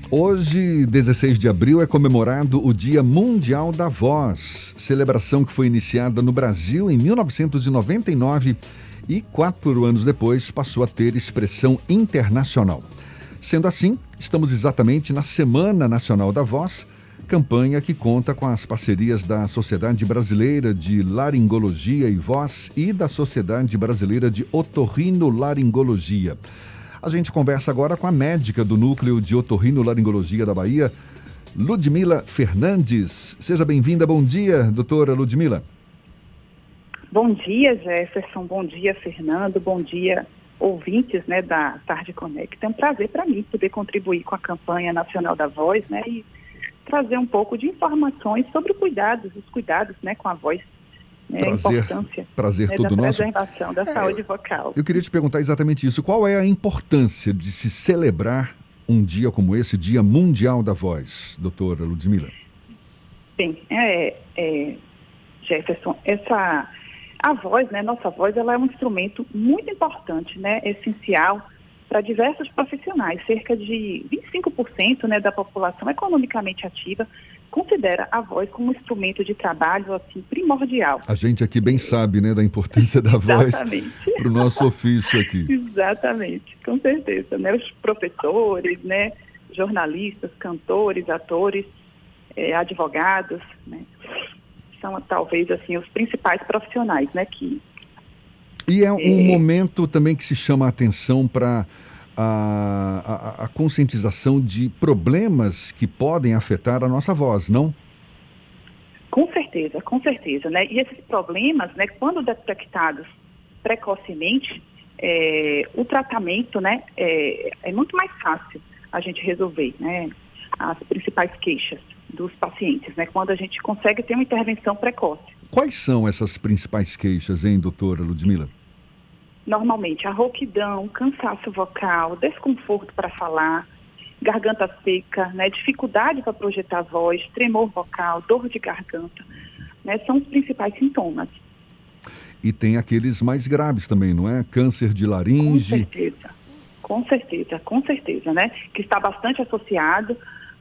Hoje, 16 de abril, é comemorado o Dia Mundial da Voz, celebração que foi iniciada no Brasil em 1999 e 4 anos depois passou a ter expressão internacional. Sendo assim, estamos exatamente na Semana Nacional da Voz, campanha que conta com as parcerias da Sociedade Brasileira de Laringologia e Voz e da Sociedade Brasileira de Otorrinolaringologia. A gente conversa agora com a médica do Núcleo de Otorrinolaringologia da Bahia, Ludmila Fernandes. Seja bem-vinda. Bom dia, doutora Ludmila. Bom dia, Jefferson. Bom dia, Fernando. Bom dia, ouvintes, da Tarde Conecta. É um prazer para mim poder contribuir com a campanha nacional da voz, e trazer um pouco de informações sobre os cuidados com a voz. Prazer todo nosso. Da preservação da saúde vocal. Eu queria te perguntar exatamente isso. Qual é a importância de se celebrar um dia como esse, Dia Mundial da Voz, doutora Ludmila? Bem, Jefferson, a voz, nossa voz, ela é um instrumento muito importante, essencial para diversos profissionais. Cerca de 25% da população economicamente ativa considera a voz como um instrumento de trabalho primordial. A gente aqui bem sabe, da importância da voz para o nosso ofício aqui. Exatamente, com certeza. Os professores, jornalistas, cantores, atores, advogados, são talvez os principais profissionais, que... E é um momento também que se chama a atenção para a conscientização de problemas que podem afetar a nossa voz, não? Com certeza. E esses problemas, quando detectados precocemente, o tratamento, é muito mais fácil a gente resolver, as principais queixas dos pacientes, quando a gente consegue ter uma intervenção precoce. Quais são essas principais queixas, hein, doutora Ludmila? Normalmente, a rouquidão, cansaço vocal, desconforto para falar, garganta seca, dificuldade para projetar a voz, tremor vocal, dor de garganta, são os principais sintomas. E tem aqueles mais graves também, não é? Câncer de laringe. Com certeza, que está bastante associado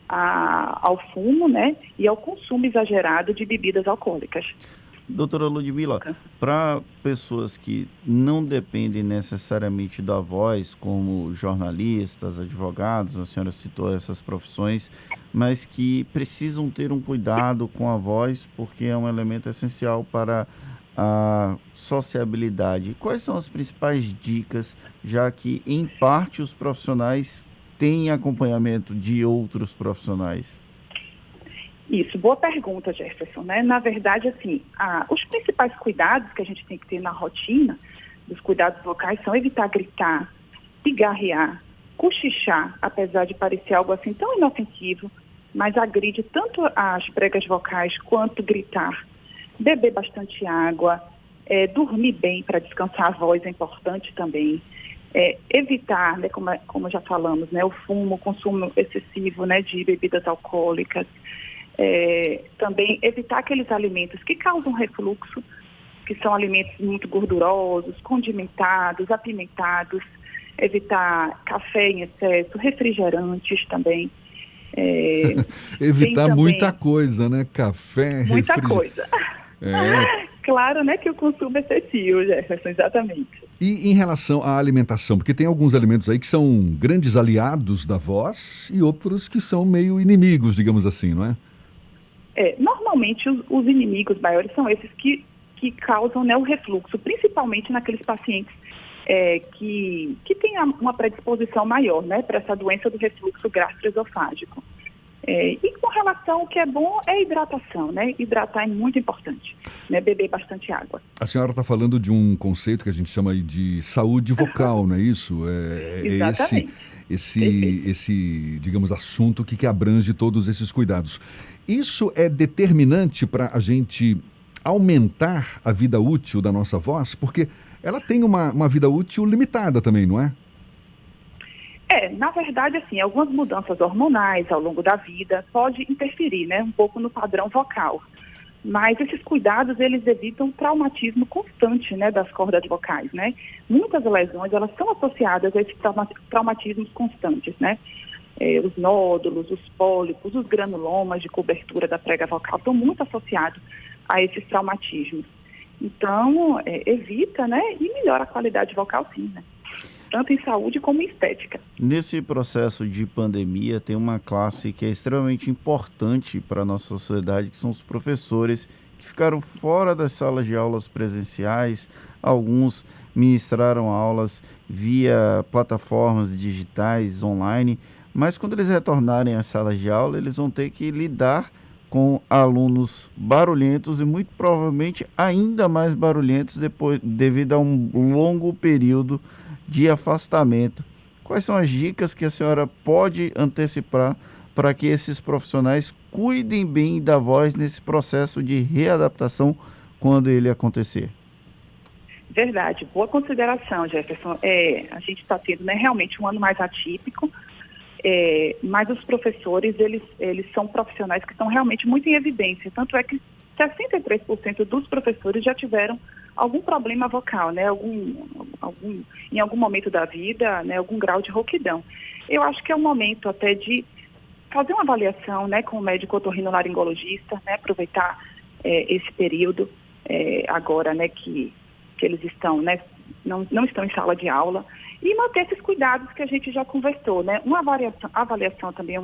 ao fumo, e ao consumo exagerado de bebidas alcoólicas. Doutora Ludmila, para pessoas que não dependem necessariamente da voz, como jornalistas, advogados, a senhora citou essas profissões, mas que precisam ter um cuidado com a voz, porque é um elemento essencial para a sociabilidade. Quais são as principais dicas, já que, em parte, os profissionais têm acompanhamento de outros profissionais? Isso, boa pergunta, Jefferson. Na verdade, os principais cuidados que a gente tem que ter na rotina dos cuidados vocais são evitar gritar, pigarrear, cochichar, apesar de parecer algo tão inofensivo, mas agride tanto as pregas vocais quanto gritar, beber bastante água, dormir bem para descansar a voz é importante também. Evitar, como já falamos, o fumo, o consumo excessivo de bebidas alcoólicas. Também evitar aqueles alimentos que causam refluxo, que são alimentos muito gordurosos, condimentados, apimentados, evitar café em excesso, refrigerantes também. Evitar também muita coisa, Café, muita coisa. Claro, que o consumo é excessivo, Jefferson, exatamente. E em relação à alimentação, porque tem alguns alimentos aí que são grandes aliados da voz e outros que são meio inimigos, digamos assim, não é? Normalmente os inimigos maiores são esses que causam o refluxo, principalmente naqueles pacientes que têm uma predisposição maior para essa doença do refluxo gastroesofágico. E com relação ao que é bom é a hidratação, Hidratar é muito importante, Beber bastante água. A senhora está falando de um conceito que a gente chama aí de saúde vocal, não é isso? Exatamente. Esse, digamos, assunto que abrange todos esses cuidados. Isso é determinante para a gente aumentar a vida útil da nossa voz? Porque ela tem uma vida útil limitada também, não é? Na verdade, algumas mudanças hormonais ao longo da vida pode interferir, um pouco no padrão vocal. Mas esses cuidados, eles evitam traumatismo constante, das cordas vocais, Muitas lesões, elas são associadas a esses traumatismos constantes, os nódulos, os pólipos, os granulomas de cobertura da prega vocal estão muito associados a esses traumatismos. Então, evita, né, e melhora a qualidade vocal, sim, né? Tanto em saúde como em estética. Nesse processo de pandemia, tem uma classe que é extremamente importante para a nossa sociedade, que são os professores, que ficaram fora das salas de aulas presenciais. Alguns ministraram aulas via plataformas digitais online, mas quando eles retornarem às salas de aula, eles vão ter que lidar com alunos barulhentos e muito provavelmente ainda mais barulhentos devido a um longo período de afastamento. Quais são as dicas que a senhora pode antecipar para que esses profissionais cuidem bem da voz nesse processo de readaptação quando ele acontecer? Verdade, boa consideração, Jefferson. A gente está tendo, né, realmente um ano mais atípico, mas os professores, eles são profissionais que estão realmente muito em evidência. Tanto é que 63% dos professores já tiveram algum problema vocal, né, em algum momento da vida, né, algum grau de rouquidão. Eu acho que é o momento até de fazer uma avaliação, né, com o médico otorrinolaringologista, né, aproveitar esse período agora, né, que eles estão, né, não estão em sala de aula, e manter esses cuidados que a gente já conversou, né? Uma avaliação também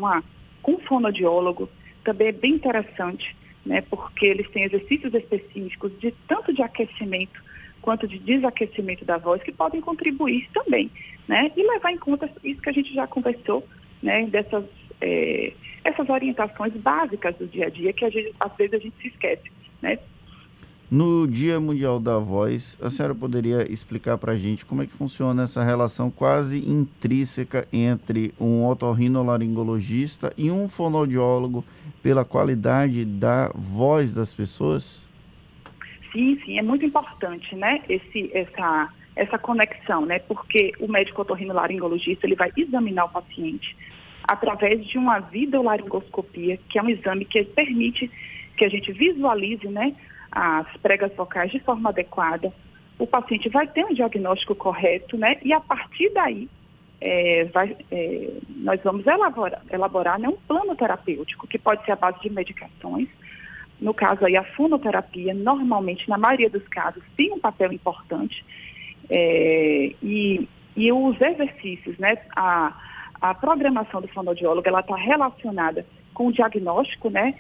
com um fonoaudiólogo também é bem interessante, né? Porque eles têm exercícios específicos tanto de aquecimento quanto de desaquecimento da voz que podem contribuir também, né? E levar em conta isso que a gente já conversou, né? Essas orientações básicas do dia a dia que às vezes a gente se esquece, né? No Dia Mundial da Voz, a senhora poderia explicar para a gente como é que funciona essa relação quase intrínseca entre um otorrinolaringologista e um fonoaudiólogo pela qualidade da voz das pessoas? Sim, é muito importante, né, essa conexão, né, porque o médico otorrinolaringologista, ele vai examinar o paciente através de uma videolaringoscopia, que é um exame que permite que a gente visualize, né, as pregas vocais de forma adequada. O paciente vai ter um diagnóstico correto, né, e a partir daí nós vamos elaborar, né, um plano terapêutico, que pode ser à base de medicações. No caso aí, a fonoterapia, normalmente, na maioria dos casos, tem um papel importante, e os exercícios, né, a programação do fonoaudiólogo, ela está relacionada com o diagnóstico, né,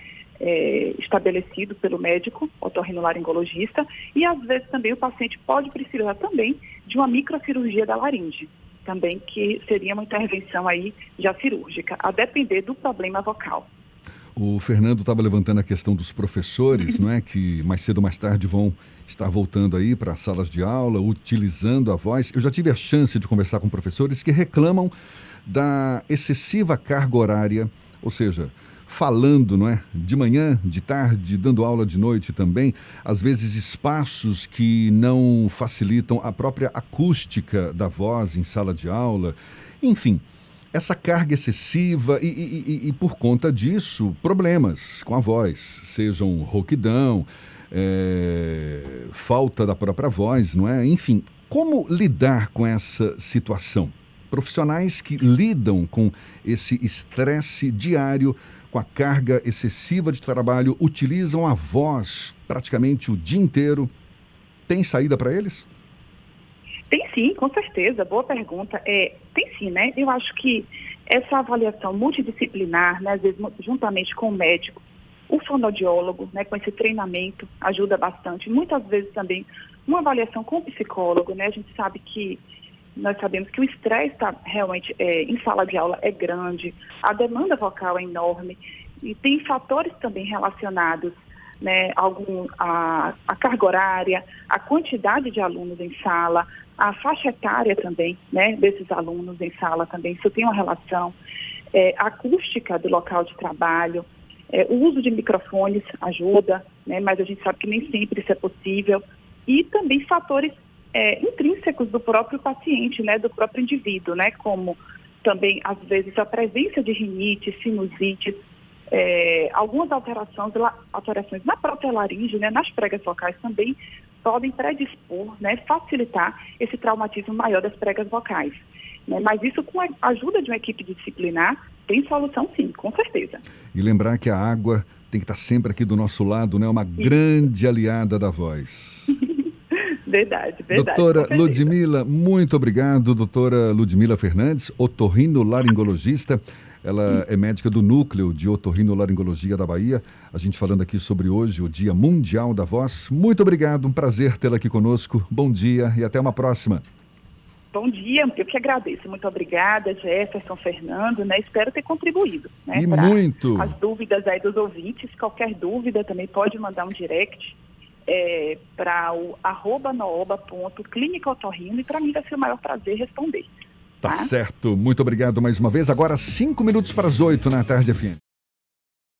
estabelecido pelo médico otorrinolaringologista, e às vezes também o paciente pode precisar também de uma microcirurgia da laringe, também que seria uma intervenção aí já cirúrgica, a depender do problema vocal. O Fernando estava levantando a questão dos professores, não é, que mais cedo ou mais tarde vão estar voltando aí para salas de aula, utilizando a voz. Eu já tive a chance de conversar com professores que reclamam da excessiva carga horária, ou seja, falando, não é? De manhã, de tarde, dando aula de noite também, às vezes espaços que não facilitam a própria acústica da voz em sala de aula, enfim, essa carga excessiva e por conta disso, problemas com a voz, sejam rouquidão, falta da própria voz, não é? Enfim, como lidar com essa situação? Profissionais que lidam com esse estresse diário, com a carga excessiva de trabalho, utilizam a voz praticamente o dia inteiro. Tem saída para eles? Tem sim, com certeza. Boa pergunta. Tem sim, né? Eu acho que essa avaliação multidisciplinar, né, às vezes juntamente com o médico, o fonoaudiólogo, né, com esse treinamento, ajuda bastante. Muitas vezes também uma avaliação com o psicólogo, né? Nós sabemos que o estresse realmente em sala de aula é grande, a demanda vocal é enorme e tem fatores também relacionados, né, a carga horária, a quantidade de alunos em sala, a faixa etária também, né, desses alunos em sala também, isso tem uma relação, a acústica do local de trabalho, o uso de microfones ajuda, né, mas a gente sabe que nem sempre isso é possível, e também fatores intrínsecos do próprio paciente, né, do próprio indivíduo, né, como também, às vezes, a presença de rinite, sinusite, algumas alterações na própria laringe, né, nas pregas vocais também podem predispor, né, facilitar esse traumatismo maior das pregas vocais. Né, mas isso com a ajuda de uma equipe disciplinar, tem solução sim, com certeza. E lembrar que a água tem que estar sempre aqui do nosso lado, né? Uma grande aliada da voz. Verdade. Doutora Ludmila, muito obrigado. Doutora Ludmila Fernandes, otorrinolaringologista. Ela é médica do Núcleo de Otorrinolaringologia da Bahia. A gente falando aqui sobre hoje, o Dia Mundial da Voz. Muito obrigado, um prazer tê-la aqui conosco. Bom dia e até uma próxima. Bom dia, eu que agradeço. Muito obrigada, Jefferson, Fernando, né? Espero ter contribuído, né? E muito. As dúvidas aí dos ouvintes. Qualquer dúvida também pode mandar um direct para o @nooba.clínicaotorrino e para mim vai ser o maior prazer responder. Tá certo. Muito obrigado mais uma vez. Agora 5 minutos para as 8 na tarde, FM.